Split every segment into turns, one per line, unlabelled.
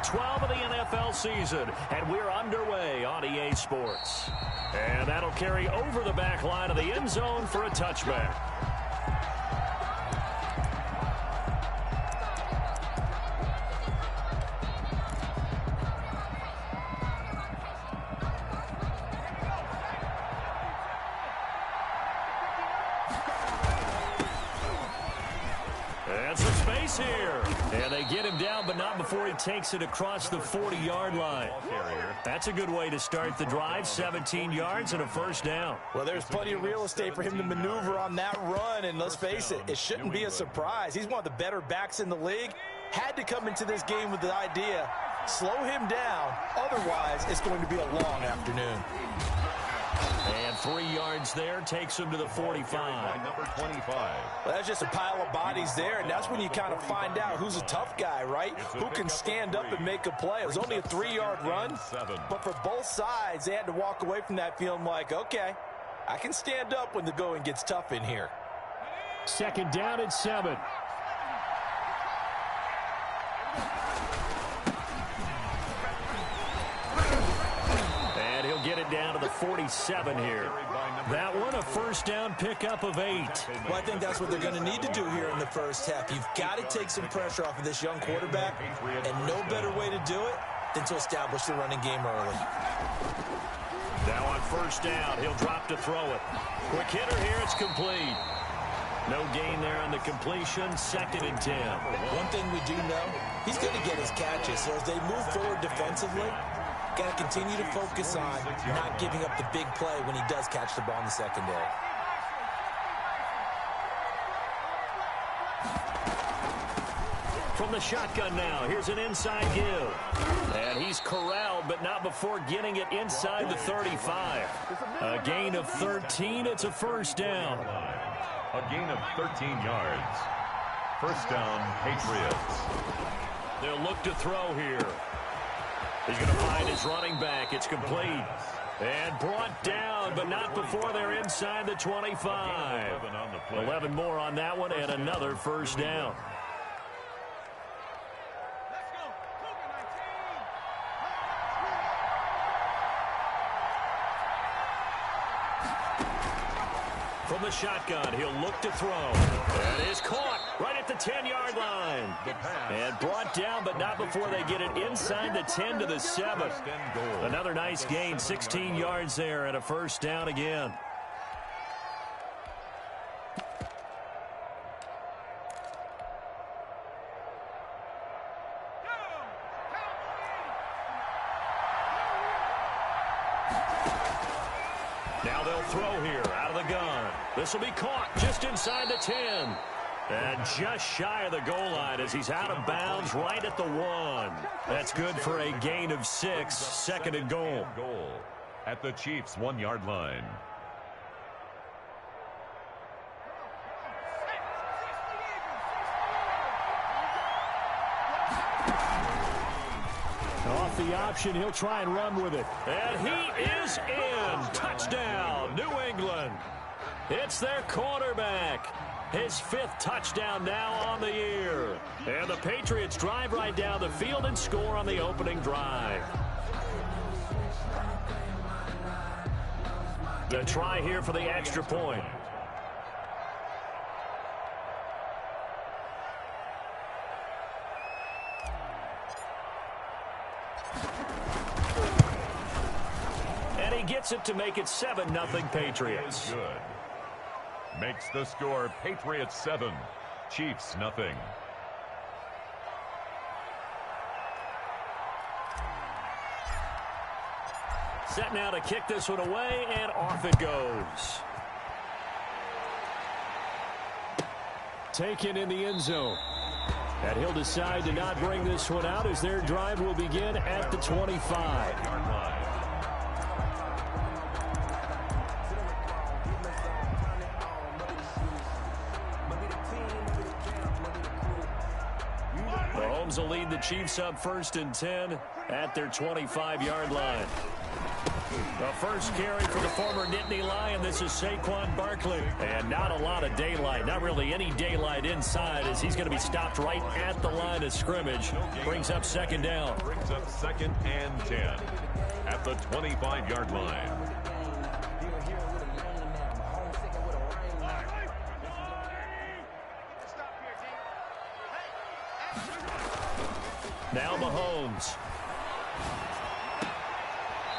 Week 12 of the NFL season, and we're underway on EA Sports. And that'll carry over the back line of the end zone for a touchback. And some space here. And they get him down, but not before he takes it across the 40-yard line. That's a good way to start the drive. 17 yards and a first down.
Well, there's plenty of real estate for him to maneuver on that run, and let's face it, it shouldn't be a surprise. He's one of the better backs in the league. Had to come into this game with the idea, slow him down, otherwise it's going to be a long afternoon.
And 3 yards there takes him to the 45.
Number 25.
Well, that's just a pile of bodies there, and that's when you kind of find out who's a tough guy, right? Who can stand up and make a play. It was only a 3-yard run, but for both sides, they had to walk away from that feeling like, okay, I can stand up when the going gets tough in here.
Second down at 7. And he'll get it down to the 47 here. That one, a first down pickup of 8.
Well, I think that's what they're going to need to do here in the first half. You've got to take some pressure off of this young quarterback, and no better way to do it than to establish the running game early.
Now on first down, he'll drop to throw it. Quick hitter here, it's complete. No gain there on the completion, 2nd and 10.
One thing we do know, he's going to get his catches. So as they move forward defensively, got to continue to focus on not giving up the big play when he does catch the ball in the secondary.
From the shotgun now, here's an inside give. And he's corralled, but not before getting it inside the 35. A gain of 13, it's a first down.
A gain of 13 yards. First down, Patriots.
They'll look to throw here. He's going to find his running back. It's complete. And brought down, but not before they're inside the 25. 11 more on that one, and another first down. From the shotgun, he'll look to throw. And is caught right at the 10-yard line. And brought down, but not before they get it inside the 10 to the 7. Another nice gain, 16 yards there, and a first down again. Now they'll throw here out of the gun. This will be caught just inside the 10. And just shy of the goal line as he's out of bounds right at the 1. That's good for a gain of 6, 2nd and goal.
At the Chiefs' 1-yard line.
Off the option, he'll try and run with it. And he is in. Touchdown, New England. It's their quarterback. His 5th touchdown now on the year. And the Patriots drive right down the field and score on the opening drive. The try here for the extra point. And he gets it to make it 7-0 Patriots.
Good. Makes the score Patriots 7, Chiefs nothing.
Set now to kick this one away, and off it goes. Taken in the end zone. And he'll decide to not bring this one out as their drive will begin at the 25. Will lead the Chiefs up 1st and 10 at their 25-yard line. The first carry for the former Nittany Lion. This is Saquon Barkley. And not a lot of daylight. Not really any daylight inside as he's going to be stopped right at the line of scrimmage. Brings up second down.
Brings up 2nd and 10 at the 25-yard line.
Now Mahomes.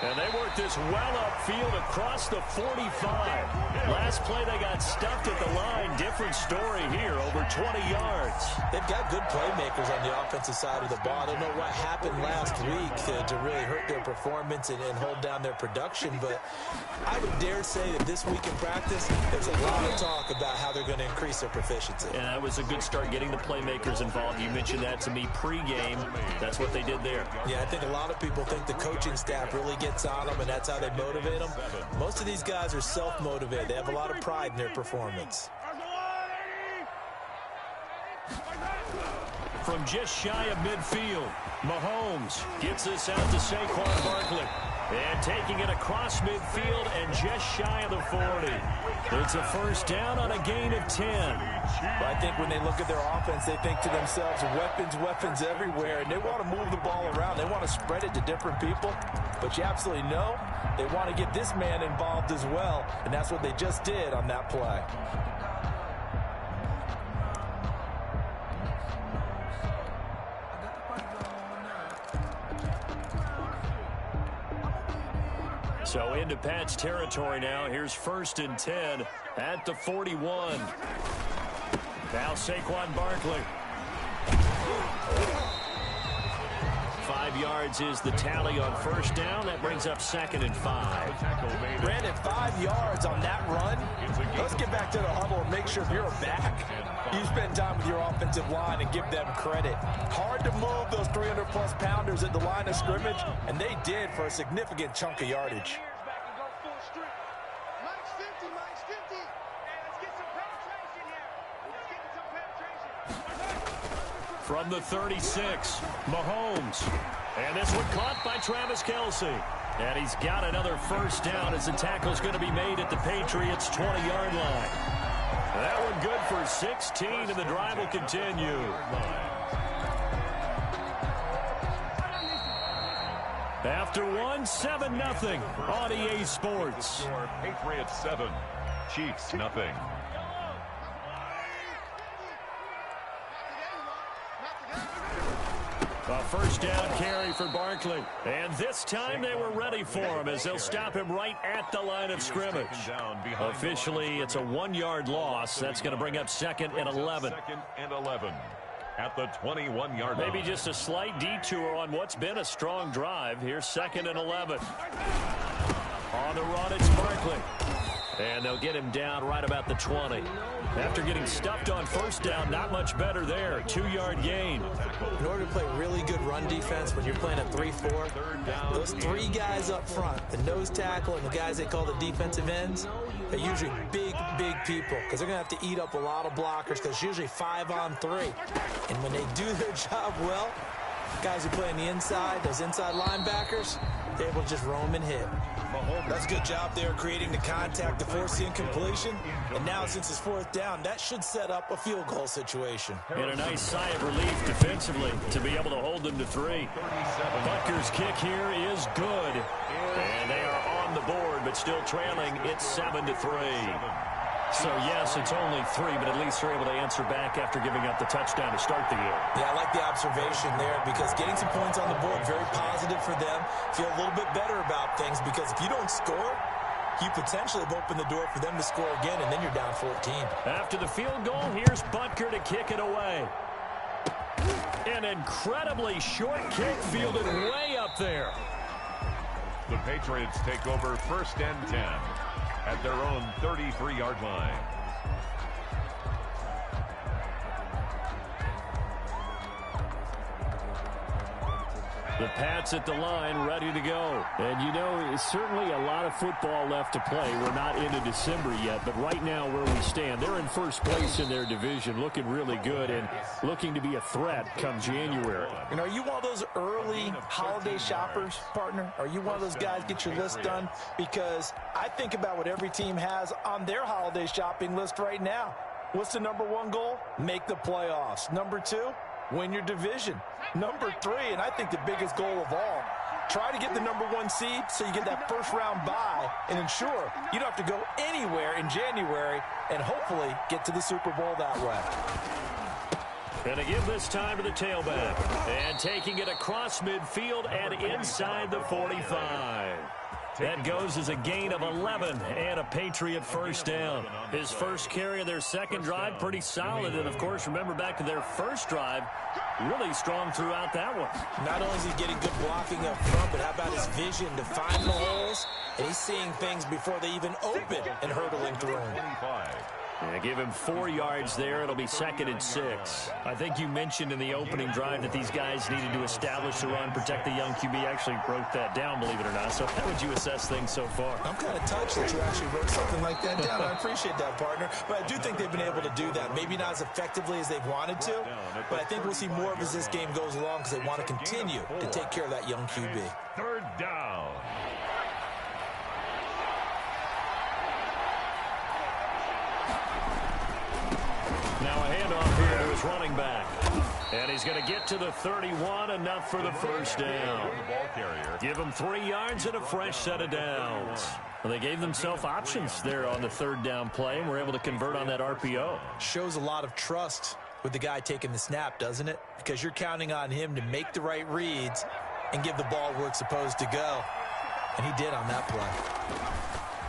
And they worked this well upfield across the 45. Last play they got stuffed at the line. Different story here, over 20 yards.
They've got good playmakers on the offensive side of the ball. I don't know what happened last week to really hurt their performance and hold down their production, but I would dare say that this week in practice, there's a lot of talk about how they're going to increase their proficiency.
And that was a good start getting the playmakers involved. You mentioned that to me pregame. That's what they did there.
Yeah, I think a lot of people think the coaching staff really gets on them, and that's how they motivate them. Most of these guys are self-motivated. They have a lot of pride in their performance.
From just shy of midfield, Mahomes gets this out to Saquon Barkley. And taking it across midfield and just shy of the 40. It's a first down on a gain of 10.
But I think when they look at their offense, they think to themselves, weapons everywhere, and they want to move the ball around. They want to spread it to different people. But you absolutely know they want to get this man involved as well, and that's what they just did on that play.
So into Pat's territory now. Here's 1st and 10 at the 41. Now Saquon Barkley. 5 yards is the tally on first down. That brings up 2nd and 5.
Brandon, 5 yards on that run. Let's get back to the huddle and make sure if you're a back, you spend time with your offensive line and give them credit. Hard to move those 300-plus pounders at the line of scrimmage, and they did for a significant chunk of yardage.
From the 36, Mahomes. And this one caught by Travis Kelce. And he's got another first down as the tackle's going to be made at the Patriots' 20-yard line. That one good for 16, and the drive will continue. After one, 7-0 on EA Sports.
Patriots 7, Chiefs nothing.
A first down carry for Barkley. And this time they were ready for him as they'll stop him right at the line of scrimmage. Officially, it's a 1-yard loss. That's going to bring up 2nd and 11.
2nd and 11 at the 21-yard line.
Maybe just a slight detour on what's been a strong drive. Here's 2nd and 11. On the run, it's Barkley. And they'll get him down right about the 20. After getting stuffed on first down, not much better there. 2-yard gain.
In order to play really good run defense when you're playing a 3-4, those 3 guys up front, the nose tackle and the guys they call the defensive ends, they're usually big people because they're going to have to eat up a lot of blockers because it's usually 5-on-3. And when they do their job well, guys who play on the inside, those inside linebackers, they're able to just roam and hit. That's a good job there creating the contact to force the incompletion. And now since it's 4th down, that should set up a field goal situation.
And a nice sigh of relief defensively to be able to hold them to 3. Butker's kick here is good. And they are on the board, but still trailing. It's 7-3. So, yes, it's only 3, but at least they're able to answer back after giving up the touchdown to start the year.
Yeah, I like the observation there because getting some points on the board, very positive for them. Feel a little bit better about things because if you don't score, you potentially have opened the door for them to score again, and then you're down 14.
After the field goal, here's Butker to kick it away. An incredibly short kick fielded way up there.
The Patriots take over 1st and 10 at their own 33-yard line.
The Pats at the line, ready to go. And, you know, it's certainly a lot of football left to play. We're not into December yet, but right now where we stand, they're in first place in their division, looking really good and looking to be a threat come January.
You know, are you one of those early holiday shoppers, partner? Are you one of those guys get your list done? Because I think about what every team has on their holiday shopping list right now. What's the number one goal? Make the playoffs. Number two, win your division. Number three, and I think the biggest goal of all, try to get the number one seed so you get that first round bye and ensure you don't have to go anywhere in January and hopefully get to the Super Bowl that way.
And to give this time to the tailback. And taking it across midfield and inside the 45. That goes as a gain of 11 and a Patriot first down. His first carry of their second drive, pretty solid. And, of course, remember back to their first drive, really strong throughout that one.
Not only is he getting good blocking up front, but how about his vision to find the holes? And he's seeing things before they even open and hurtling through them.
Yeah, give him 4 yards there. It'll be 2nd and 6. I think you mentioned in the opening drive that these guys needed to establish the run, protect the young QB. Actually wrote that down, believe it or not. So how would you assess things so far?
I'm kind of touched that you actually wrote something like that down. I appreciate that, partner. But I do think they've been able to do that. Maybe not as effectively as they've wanted to, but I think we'll see more of as this game goes along because they want to continue to take care of that young QB.
3rd down.
Now a handoff here to his running back. And he's going to get to the 31, enough for the first down. Give him 3 yards and a fresh set of downs. Well, they gave themselves options there on the 3rd down play, and were able to convert on that RPO.
Shows a lot of trust with the guy taking the snap, doesn't it? Because you're counting on him to make the right reads and give the ball where it's supposed to go. And he did on that play.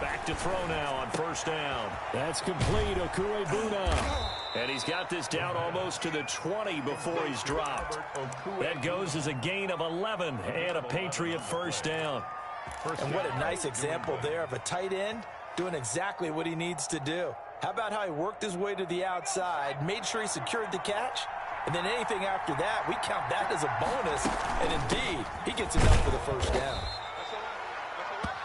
Back to throw now on first down. That's complete, Okuebuna. And he's got this down almost to the 20 before he's dropped. That goes as a gain of 11 and a Patriot first down.
And what a nice example there of a tight end doing exactly what he needs to do. How about how he worked his way to the outside, made sure he secured the catch, and then anything after that, we count that as a bonus. And indeed, he gets enough for the first down.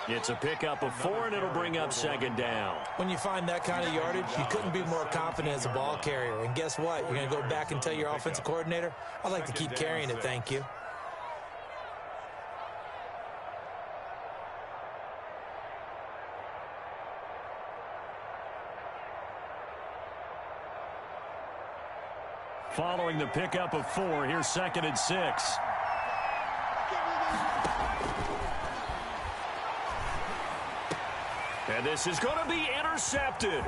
It's a pickup of 4, and it'll bring up 2nd down.
When you find that kind of yardage, you couldn't be more confident as a ball carrier. And guess what? You're going to go back and tell your offensive coordinator, I'd like to keep carrying it, thank you.
Following the pickup of 4, here's 2nd and 6. And this is going to be intercepted.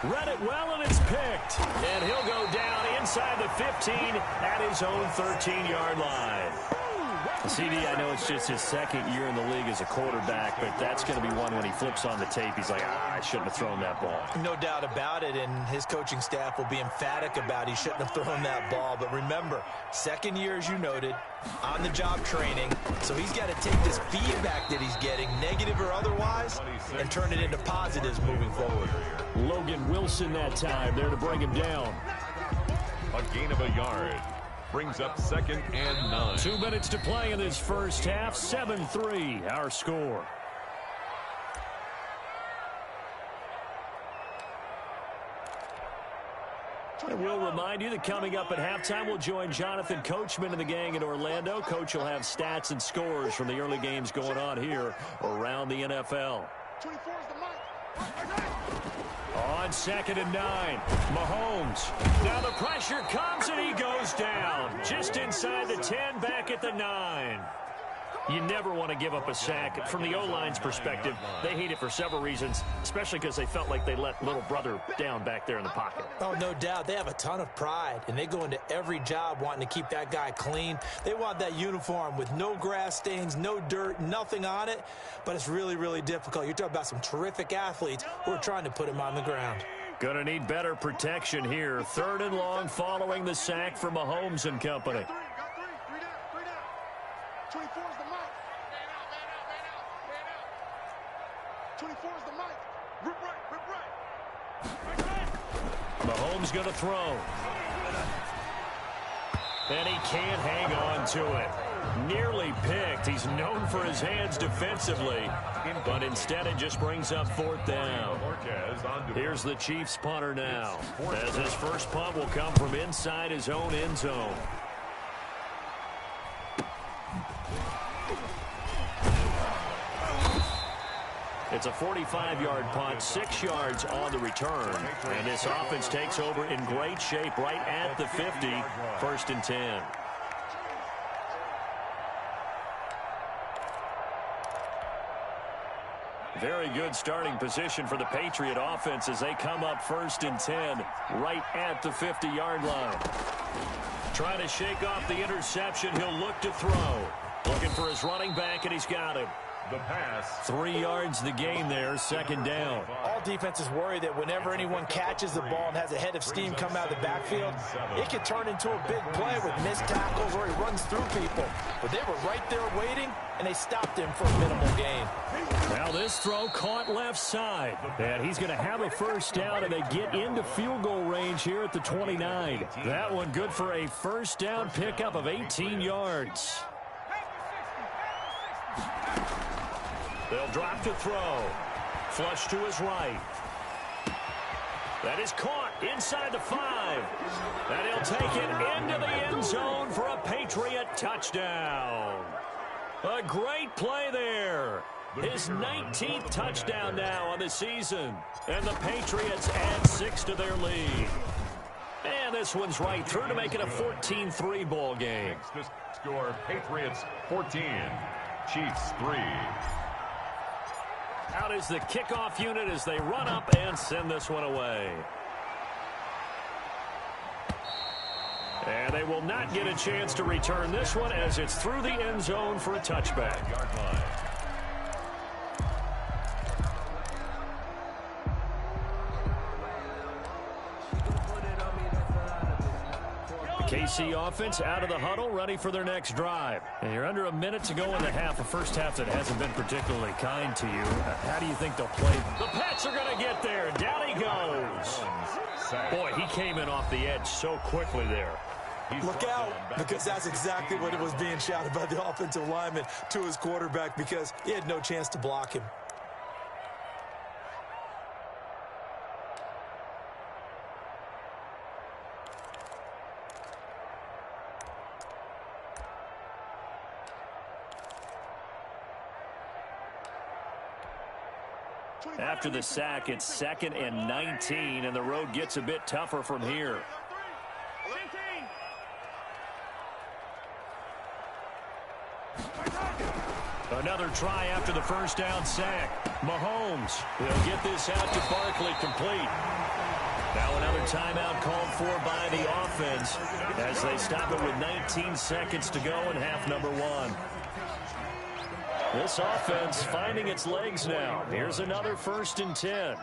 Read it well, and it's picked. And he'll go down inside the 15 at his own 13-yard line. CD, I know it's just his 2nd year in the league as a quarterback, but that's going to be one when he flips on the tape. He's like, I shouldn't have thrown that ball.
No doubt about it, and his coaching staff will be emphatic about he shouldn't have thrown that ball. But remember, 2nd year, as you noted, on-the-job training, so he's got to take this feedback that he's getting, negative or otherwise, and turn it into positives moving forward.
Logan Wilson that time there to bring him down.
A gain of a yard. Brings up 2nd and 9.
2 minutes to play in this first half. 7-3, our score. And we'll remind you that coming up at halftime, we'll join Jonathan Coachman and the gang in Orlando. Coach will have stats and scores from the early games going on here around the NFL.
24 is the mic.
On 2nd and 9, Mahomes. Now the pressure comes and he goes down. Just inside the 10, back at the 9. You never want to give up a sack. From the O-line's perspective, they hate it for several reasons, especially because they felt like they let little brother down back there in the pocket.
Oh, no doubt. They have a ton of pride, and they go into every job wanting to keep that guy clean. They want that uniform with no grass stains, no dirt, nothing on it, but it's really, really difficult. You're talking about some terrific athletes who are trying to put him on the ground.
Going to need better protection here. 3rd and long following the sack from Mahomes and company.
Got 3 down. 24 is the mic. Man out. 24 is the mic. Rip right.
Mahomes going to throw. And he can't hang on to it. Nearly picked. He's known for his hands defensively, but instead it just brings up 4th down. Here's the Chiefs punter now, as his first punt will come from inside his own end zone. It's a 45-yard punt, 6 yards on the return. And this offense takes over in great shape right at the 50, 1st and 10. Very good starting position for the Patriot offense as they come up 1st and 10 right at the 50-yard line. Trying to shake off the interception. He'll look to throw. Looking for his running back, and he's got him.
The pass.
3 yards the game there, 2nd down.
All defenses worry that whenever anyone catches the ball and has a head of steam come out of the backfield, it can turn into a big play with missed tackles or he runs through people. But they were right there waiting, and they stopped him for a minimal gain.
Now this throw caught left side. And he's going to have a 1st down, and they get into field goal range here at the 29. That one good for a 1st down pickup of 18 yards. They'll drop to throw. Flush to his right. That is caught inside the 5. And he'll take it into the end zone for a Patriot touchdown. A great play there. His 19th touchdown now on the season. And the Patriots add 6 to their lead. And this one's right through to make it a 14-3 ball game.
The score, Patriots 14, Chiefs 3.
Out is the kickoff unit as they run up and send this one away. And they will not get a chance to return this one as it's through the end zone for a touchback. KC offense out of the huddle, ready for their next drive. And you're under a minute to go in the half, a first half that hasn't been particularly kind to you. How do you think they'll play? The Pats are going to get there. Down he goes. Boy, he came in off the edge so quickly there.
Look out, because that's exactly what it was being shouted by the offensive lineman to his quarterback, because he had no chance to block him.
After the sack, it's 2nd and 19, and the road gets a bit tougher from here. Another try after the 1st down sack. Mahomes, he'll get this out to Barkley complete. Now another timeout called for by the offense as they stop it with 19 seconds to go in half number 1. This offense finding its legs now. Here's another 1st and 10.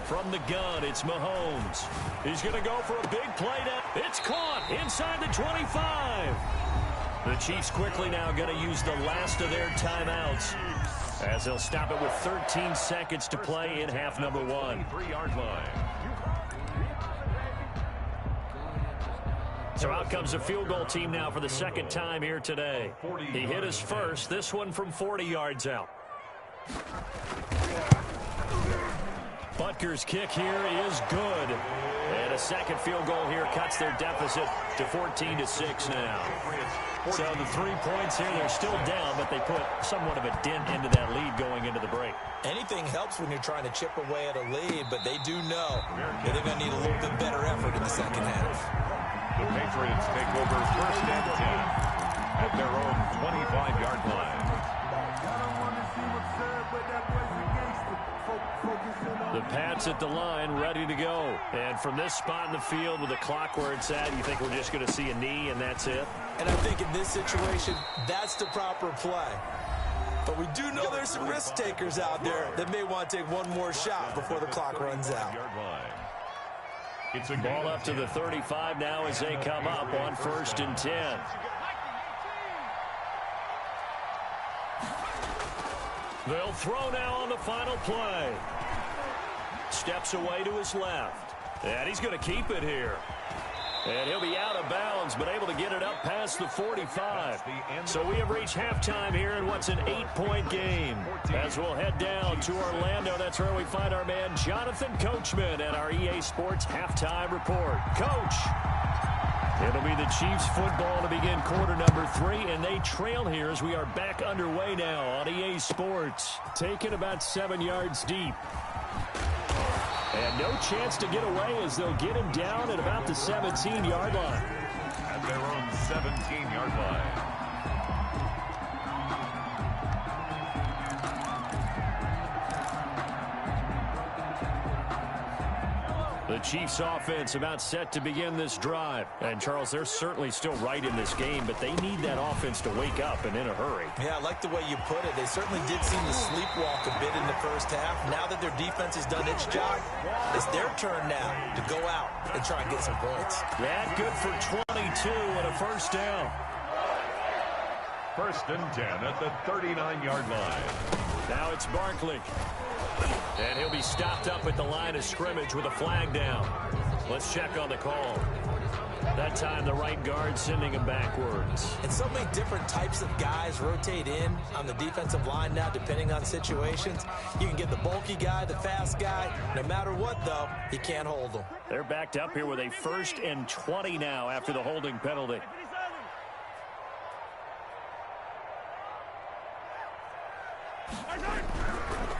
From the gun, it's Mahomes. He's going to go for a big play now. It's caught inside the 25. The Chiefs quickly now going to use the last of their timeouts as they'll stop it with 13 seconds to play in half number 1.
3-yard line.
So out comes the field goal team now for the 2nd time here today. He hit his first, this one from 40 yards out. Butker's kick here is good. And a second field goal here cuts their deficit to 14-6 now. So the 3 points here, they're still down, but they put somewhat of a dent into that lead going into the break.
Anything helps when you're trying to chip away at a lead, but they do know that they're going to need a little bit better effort in the second half.
The Patriots take over 1st and 10 at their own 25-yard line.
The Pats at the line, ready to go. And from this spot in the field with the clock where it's at, you think we're just going to see a knee and that's it?
And I think in this situation, that's the proper play. But we do know there's some risk takers out there that may want to take one more shot before the clock runs out.
It's a ball up to the 35 now as they come up on 1st and 10. They'll throw now on the final play. Steps away to his left. And he's going to keep it here. And he'll be out of bounds, but able to get it up past the 45. So we have reached halftime here in what's an 8-point game. As we'll head down to Orlando, that's where we find our man Jonathan Coachman at our EA Sports Halftime Report. Coach, it'll be the Chiefs football to begin quarter number 3, and they trail here as we are back underway now on EA Sports. Taken about 7 yards deep. And no chance to get away as they'll get him down at about the 17-yard line.
At their own 17-yard line.
The Chiefs offense about set to begin this drive. And, Charles, they're certainly still right in this game, but they need that offense to wake up and in a hurry.
Yeah, I like the way you put it. They certainly did seem to sleepwalk a bit in the first half. Now that their defense has done its job, it's their turn now to go out and try and get some points.
That good for 22 and a first down.
1st and 10 at the 39-yard line.
Now it's Barkley. And he'll be stopped up at the line of scrimmage with a flag down. Let's check on the call. That time the right guard sending him backwards.
And so many different types of guys rotate in on the defensive line now depending on situations. You can get the bulky guy, the fast guy. No matter what, though, you can't hold them.
They're backed up here with a 1st and 20 now after the holding penalty.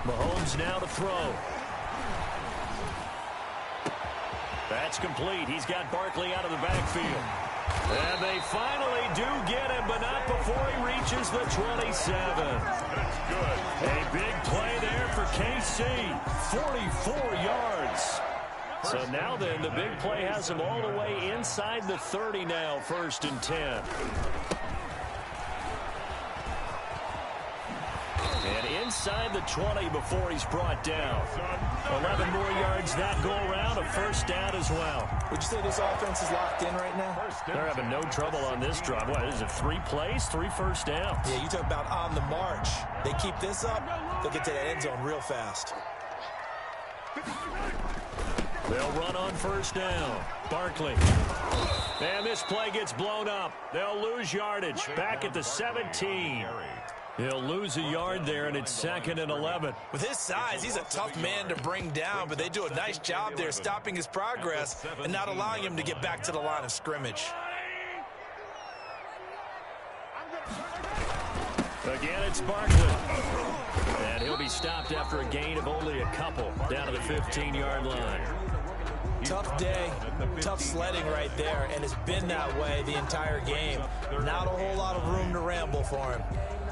Mahomes now to throw. That's complete. He's got Barkley out of the backfield. And they finally do get him, but not before he reaches the 27.
That's good.
A big play there for KC. 44 yards. So now then, the big play has him all the way inside the 30 now, 1st and 10. And inside the 20 before he's brought down. 11 more yards that go around, a first down as well.
Would you say this offense is locked in right now?
They're having no trouble on this drive. What is it, 3 plays, 3 first downs?
Yeah, you talk about on the march. They keep this up, they'll get to that end zone real fast.
They'll run on first down. Barkley. And this play gets blown up. They'll lose yardage. Back at the 17. He'll lose a yard there, and it's 2nd and 11.
With his size, he's a tough man to bring down, but they do a nice job there stopping his progress and not allowing him to get back to the line of scrimmage.
Again, it's Barkley. And he'll be stopped after a gain of only a couple down to the 15-yard line.
Tough day, tough sledding right there, and it's been that way the entire game. Not a whole lot of room to ramble for him.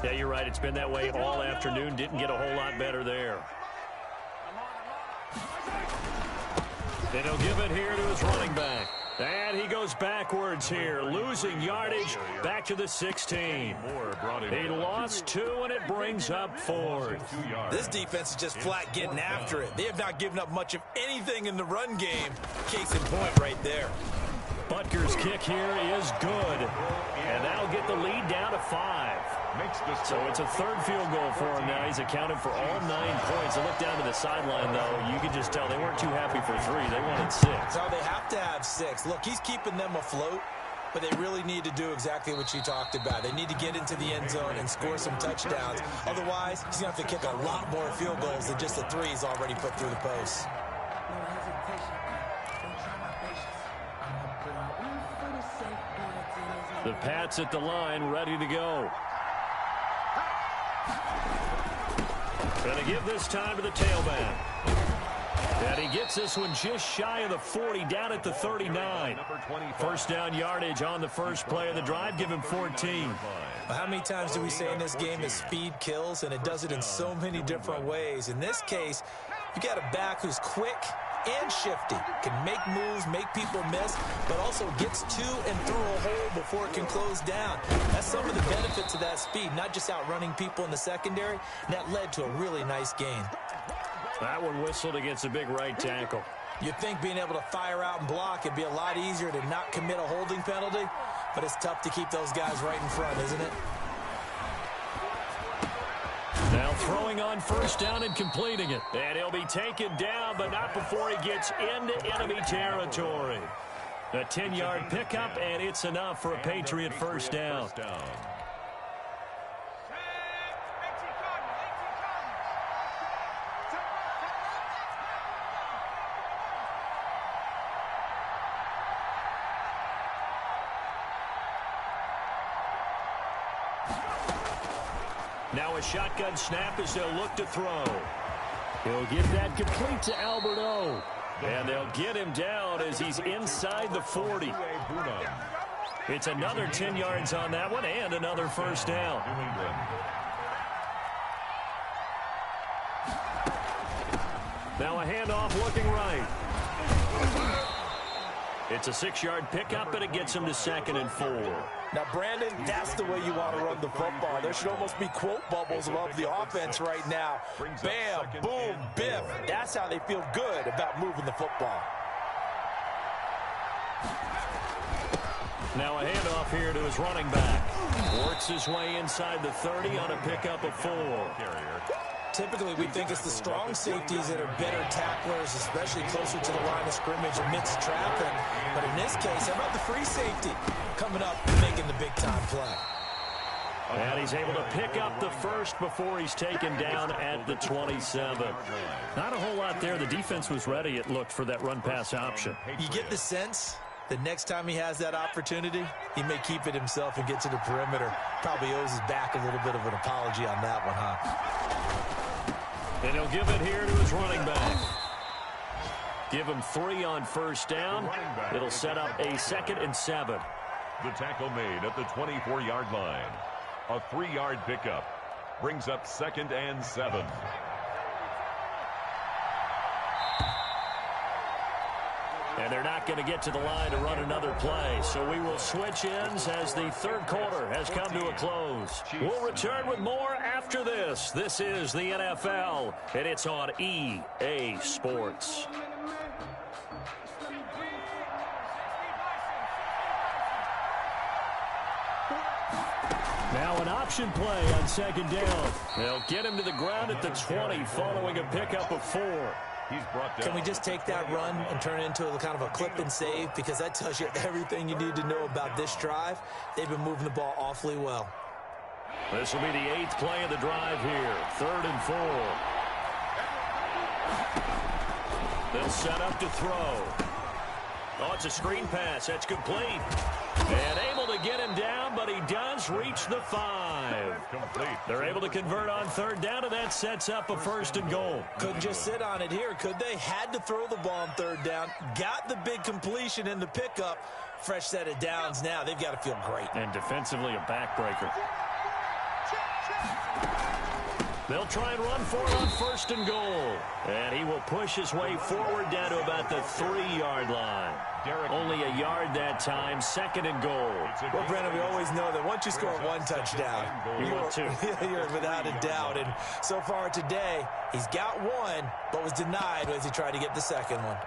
Yeah, you're right. It's been that way all afternoon. Didn't get a whole lot better there. Then he'll give it here to his running back. And he goes backwards here, losing yardage back to the 16. He lost 2, and it brings up 4th.
This defense is just flat getting after it. They have not given up much of anything in the run game. Case in point right there.
Butker's kick here is good. And that'll get the lead down to 5. So it's a 3rd field goal for him now. He's accounted for all 9 points. I look down to the sideline, though. You can just tell they weren't too happy for 3. They wanted 6.
No, they have to have 6. Look, he's keeping them afloat, but they really need to do exactly what you talked about. They need to get into the end zone and score some touchdowns. Otherwise, he's going to have to kick a lot more field goals than just the 3 he's already put through the post.
The Pats at the line, ready to go. Going to give this time to the tailback. And he gets this one just shy of the 40, down at the 39. First down yardage on the first play of the drive, give him 14.
Well, how many times do we say in this game that speed kills, and it does it in so many different ways? In this case, you got a back who's quick and shifty, can make moves, make people miss, but also gets to and through a hole before it can close down. That's some of the benefits of that speed, not just outrunning people in the secondary, and that led to a really nice gain.
That one whistled against a big right tackle.
You'd think being able to fire out and block would be a lot easier to not commit a holding penalty, but it's tough to keep those guys right in front, isn't it?
Now throwing on first down and completing it. And he'll be taken down, but not before he gets into enemy territory. A 10-yard pickup, and it's enough for a Patriot first down. Now a shotgun snap as they'll look to throw. He'll get that complete to Albert O. And they'll get him down as he's inside the 40. It's another 10 yards on that one and another first down. Now a handoff looking right. It's a 6-yard pickup, and it gets him to 2nd and 4.
Now, Brandon, that's the way you want to run the football. There should almost be quote bubbles above the offense right now. Bam, boom, biff. That's how they feel good about moving the football.
Now a handoff here to his running back. Works his way inside the 30 on a pickup of 4.
Typically, we think it's the strong safeties that are better tacklers, especially closer to the line of scrimmage amidst traffic. But in this case, how about the free safety coming up and making the big-time play?
And he's able to pick up the first before he's taken down at the 27. Not a whole lot there. The defense was ready, it looked, for that run-pass option.
You get the sense the next time he has that opportunity, he may keep it himself and get to the perimeter. Probably owes his back a little bit of an apology on that one, huh?
And he'll give it here to his running back. Give him 3 on first down. It'll set up a 2nd and 7.
The tackle made at the 24-yard line. A 3-yard pickup brings up 2nd and 7.
And they're not going to get to the line to run another play. So we will switch ends as the third quarter has come to a close. We'll return with more after this. This is the NFL, and it's on EA Sports. Now an option play on 2nd down. They'll get him to the ground at the 20 following a pickup of 4.
Can we just take that run and turn it into a kind of a clip and save? Because that tells you everything you need to know about this drive. They've been moving the ball awfully well.
This will be the 8th play of the drive here. 3rd and 4. They'll set up to throw. Oh, it's a screen pass. That's complete. And able to get him down, but he does reach the 5. They're able to convert on 3rd down, and that sets up a 1st and goal.
Couldn't just sit on it here, could they? Had to throw the ball on 3rd down. Got the big completion in the pickup. Fresh set of downs now. They've got to feel great.
And defensively, a backbreaker. They'll try and run for it on 1st and goal. And he will push his way forward down to about the 3-yard line. Only a yard that time, 2nd and goal.
Well, Brandon, we always know that once you score 1 touchdown, you're without a doubt. And so far today, he's got 1, but was denied as he tried to get the 2nd one.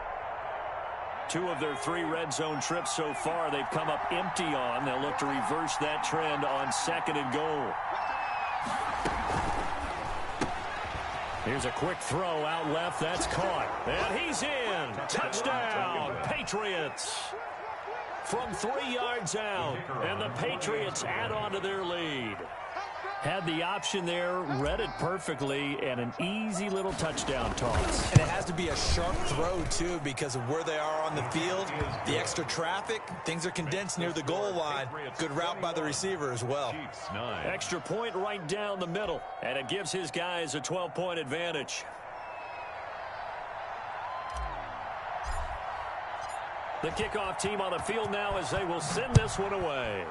2 of their 3 red zone trips so far, they've come up empty on. They'll look to reverse that trend on 2nd and goal. Here's a quick throw out left. That's caught. And he's in. Touchdown, Patriots. From 3 yards out. And the Patriots add on to their lead. Had the option there, read it perfectly, and an easy little touchdown toss.
And it has to be a sharp throw, too, because of where they are on the field. The extra traffic, things are condensed near the goal line. Good route by the receiver as well.
Extra point right down the middle, and it gives his guys a 12-point advantage. The kickoff team on the field now as they will send this one away.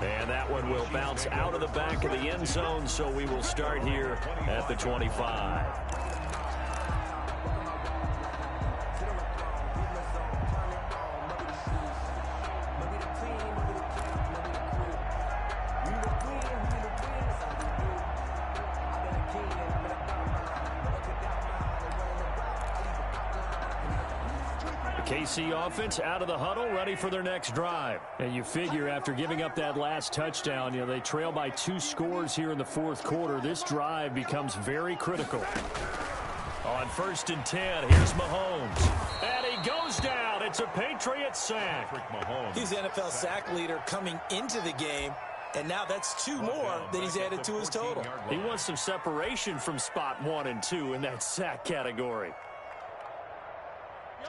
And that one will bounce out of the back of the end zone, so we will start here at the 25. KC offense out of the huddle, ready for their next drive. And you figure after giving up that last touchdown, they trail by 2 scores here in the fourth quarter. This drive becomes very critical. On 1st and 10, here's Mahomes. And he goes down. It's a Patriot sack.
He's the NFL sack leader coming into the game. And now that's 2 more that he's added to his total.
He wants some separation from spot 1 and 2 in that sack category.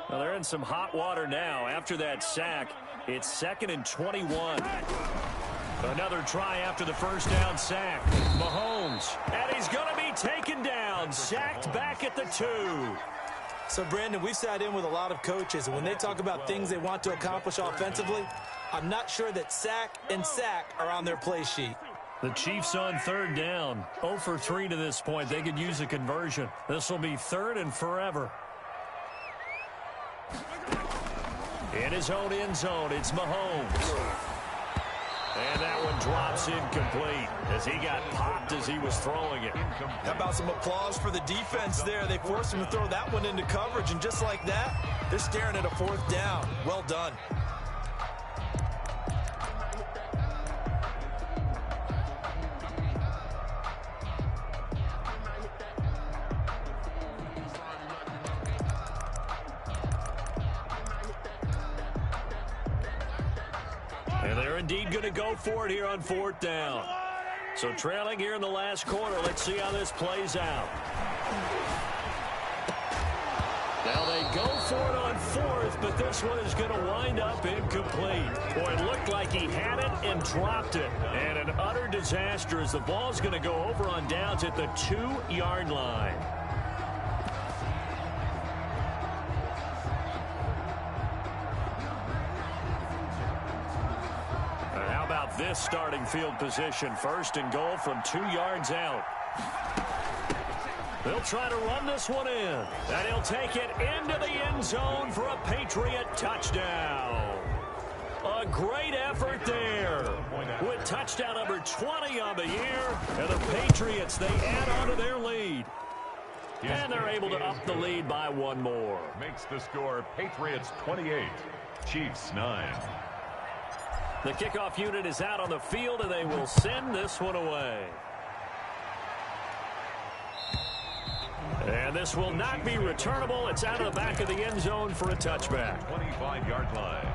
Well, they're in some hot water now. After that sack, it's 2nd and 21. Another try after the first down sack. Mahomes, and he's going to be taken down, sacked back at the 2.
So, Brandon, we sat in with a lot of coaches, and when they talk about things they want to accomplish offensively, I'm not sure that sack and sack are on their play sheet.
The Chiefs on 3rd down. 0 for 3 to this point. They could use a conversion. This will be 3rd and forever. In his own end zone, it's Mahomes. And that one drops incomplete as he got popped as he was throwing it.
How about some applause for the defense there? They forced him to throw that one into coverage, and just like that, they're staring at a 4th down. Well done.
And they're indeed going to go for it here on 4th down. So trailing here in the last quarter. Let's see how this plays out. Now they go for it on 4th, but this one is going to wind up incomplete. Boy, it looked like he had it and dropped it. And an utter disaster as the ball's going to go over on downs at the 2-yard line. This starting field position, 1st and goal from 2 yards out. They'll try to run this one in, and he'll take it into the end zone for a Patriot touchdown. A great effort there with touchdown number 20 on the year, and the Patriots, they add on to their lead. And they're able to up the lead by 1 more.
Makes the score Patriots 28, Chiefs 9.
The kickoff unit is out on the field, and they will send this one away. And this will not be returnable. It's out of the back of the end zone for a touchback.
25-yard line.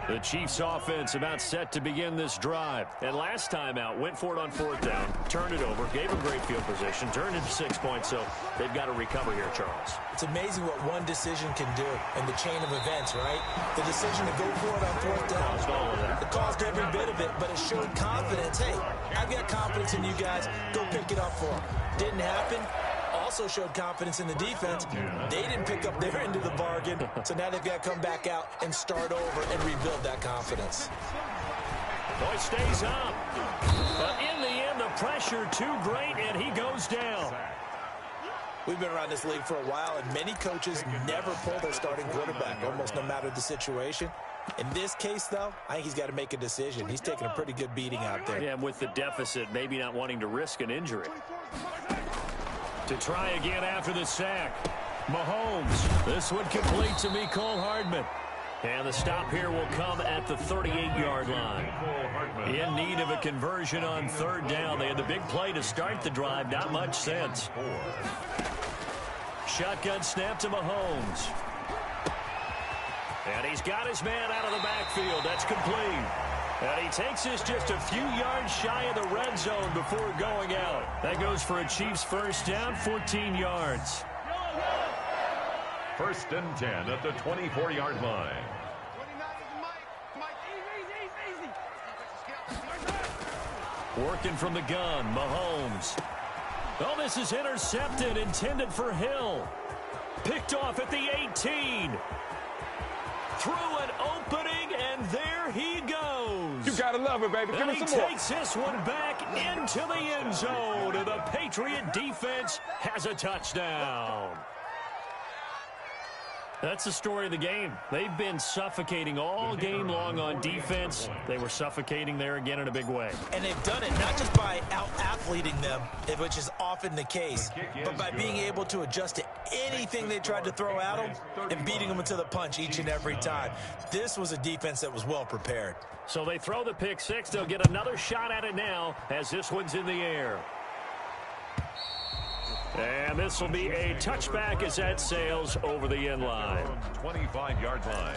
The Chiefs offense about set to begin this drive. And last time out, went for it on 4th down, turned it over, gave them great field position, turned it 6 points, so they've got to recover here, Charles.
It's amazing what one decision can do in the chain of events, right? The decision to go for it on 4th down.
Caused all of that.
It caused every bit of it, but it showed confidence. Hey, I've got confidence in you guys. Go pick it up for them. Didn't happen. Also showed confidence in the defense. They didn't pick up their end of the bargain, so now they've got to come back out and start over and rebuild that confidence.
Boy, stays up. But in the end, the pressure too great, and he goes down.
We've been around this league for a while, and many coaches never pull their starting quarterback, almost no matter the situation. In this case, though, I think he's got to make a decision. He's taking a pretty good beating out there.
Yeah, with the deficit, maybe not wanting to risk an injury. To try again after the sack. Mahomes. This one complete to Mecole Hardman. And the stop here will come at the 38-yard line. In need of a conversion on 3rd down. They had the big play to start the drive. Not much sense. Shotgun snap to Mahomes. And he's got his man out of the backfield. That's complete. And he takes this just a few yards shy of the red zone before going out. That goes for a Chiefs 1st down, 14 yards.
1st and 10 at the 24-yard line.
Working from the gun, Mahomes. Oh, this is intercepted, intended for Hill. Picked off at the 18. Through an opening, and there he goes.
You gotta love it, baby. Give
And
me some more.
he takes this one back into the end zone, and the Patriot defense has a touchdown. That's the story of the game. They've been suffocating all game long on defense. They were suffocating there again in a big way.
And they've done it not just by out-athleting them, which is often the case, but by being able to adjust to anything they tried to throw at them and beating them into the punch each and every time. This was a defense that was well prepared.
So they throw the pick six. They'll get another shot at it now as this one's in the air. And this will be a touchback as that sails over the end line.
25-yard line.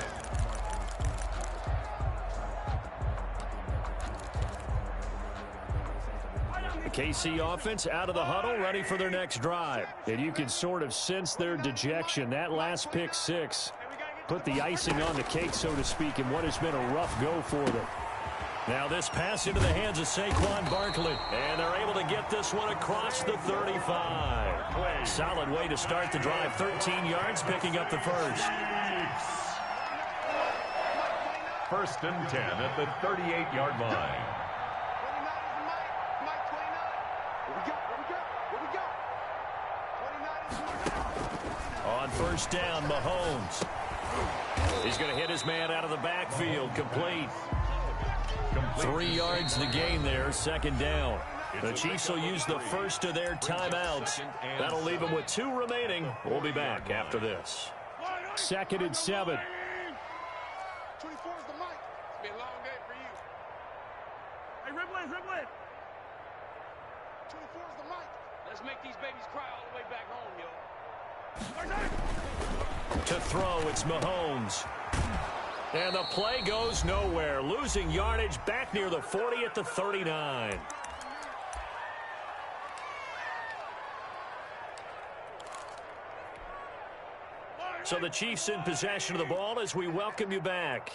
The KC offense out of the huddle, ready for their next drive. And you can sort of sense their dejection. That last pick six put the icing on the cake, so to speak, in what has been a rough go for them. Now this pass into the hands of Saquon Barkley, and they're able to get this one across the 35. Solid way to start the drive. 13 yards, picking up the first.
First and 10 at the 38-yard line.
On first down, Mahomes. He's going to hit his man out of the backfield. Complete. 3 yards the gain there, second down. The Chiefs will use the first of their timeouts. That'll leave them with 2 remaining. We'll be back after this. 2nd and 7.
24 is the mic. It's been a long day for you. Hey, dribble it. 24 is the mic.
Let's make these babies cry all the way back home, yo.
To throw, it's Mahomes. And the play goes nowhere. Losing yardage back near the 40 at the 39. So the Chiefs in possession of the ball as we welcome you back.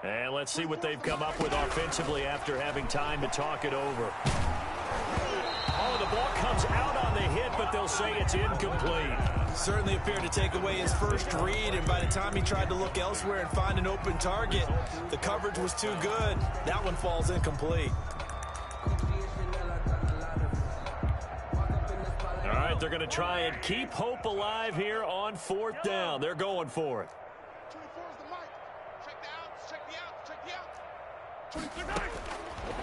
And let's see what they've come up with offensively after having time to talk it over. Oh, the ball comes out on the hit, but they'll say it's incomplete.
Certainly appeared to take away his first read, and by the time he tried to look elsewhere and find an open target, the coverage was too good. That one falls incomplete.
All right, they're going to try and keep hope alive here on 4th down. They're going for it.
24 is the mic. Check the outs.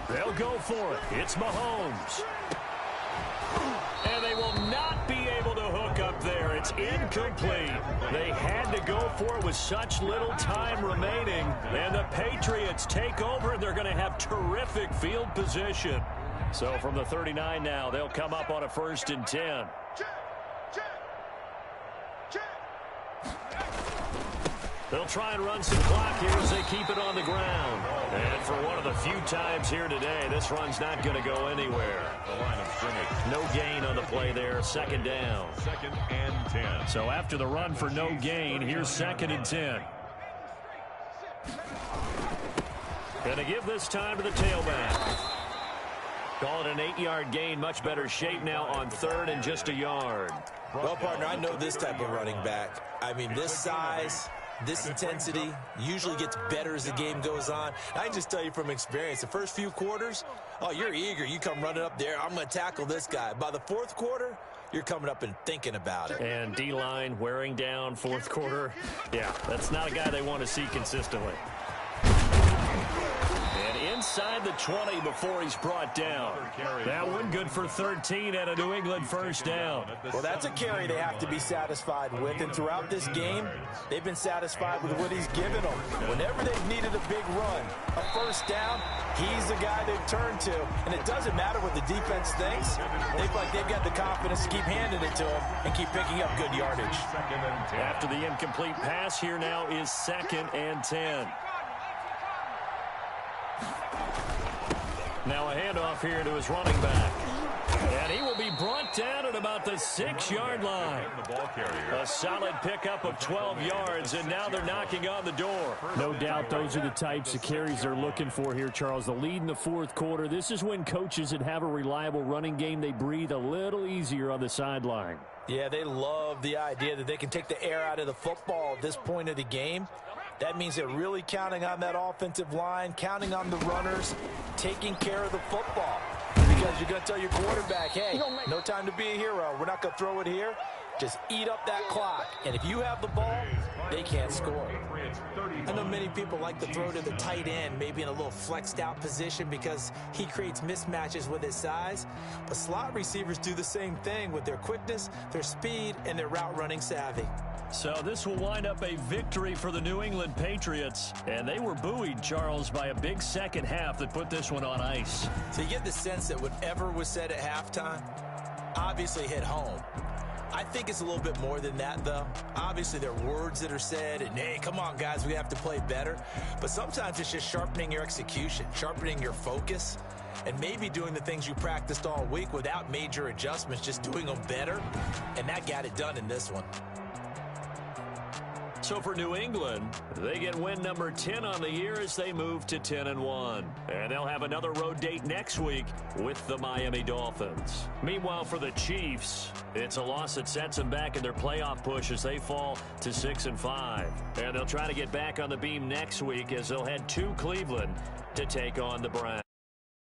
They'll go for it. It's Mahomes. And they will not be able to hook up there. It's incomplete. They had to go for it with such little time remaining. And the Patriots take over, and they're going to have terrific field position. So from the 39 now, they'll come up on a 1st and 10. They'll try and run some clock here as they keep it on the ground. And for one of the few times here today, this run's not going to go anywhere.
The line of scrimmage.
No gain on the play there, 2nd down.
2nd and 10.
So after the run for no gain, here's 2nd and 10. Going to give this time to the tailback. Call it an 8-yard gain, much better shape now on 3rd and just a yard.
Well, partner, I know this type of running back. I mean, this size, this intensity usually gets better as the game goes on. I can just tell you from experience, the first few quarters, oh, you're eager. You come running up there, I'm going to tackle this guy. By the 4th quarter, you're coming up and thinking about it.
And D-line wearing down 4th quarter. Yeah, that's not a guy they want to see consistently. And inside the 20 before he's brought down. That one good for 13 and a New England 1st down.
Well, that's a carry they have to be satisfied with. And throughout this game, they've been satisfied with what he's given them. Whenever they've needed a big run, a 1st down, he's the guy they've turned to. And it doesn't matter what the defense thinks. They feel like they've got the confidence to keep handing it to him and keep picking up good yardage.
After the incomplete pass, here now is 2nd and 10. Now a handoff here to his running back. And he will be brought down at about the 6-yard line. A solid pickup of 12 yards, and now they're knocking on the door. No doubt those are the types of carries they're looking for here, Charles. The lead in the 4th quarter. This is when coaches that have a reliable running game, they breathe a little easier on the sideline.
Yeah, they love the idea that they can take the air out of the football at this point of the game. That means they're really counting on that offensive line, counting on the runners, taking care of the football. Because you're going to tell your quarterback, hey, no time to be a hero. We're not going to throw it here. just eat up that clock. And if you have the ball, they can't score. I know many people like to throw to the tight end, maybe in a little flexed out position because he creates mismatches with his size. But slot receivers do the same thing with their quickness, their speed, and their route running savvy.
So this will wind up a victory for the New England Patriots. And they were buoyed, Charles, by a big second half that put this one on ice.
So you get the sense that whatever was said at halftime obviously hit home. I think it's a little bit more than that, though. Obviously, there are words that are said, and, hey, come on, guys, we have to play better. But sometimes it's just sharpening your execution, sharpening your focus, and maybe doing the things you practiced all week without major adjustments, just doing them better. And that got it done in this one.
So for New England, they get win number 10 on the year as they move to 10-1. And they'll have another road date next week with the Miami Dolphins. Meanwhile, for the Chiefs, it's a loss that sets them back in their playoff push as they fall to 6-5. And they'll try to get back on the beam next week as they'll head to Cleveland to take on the Browns.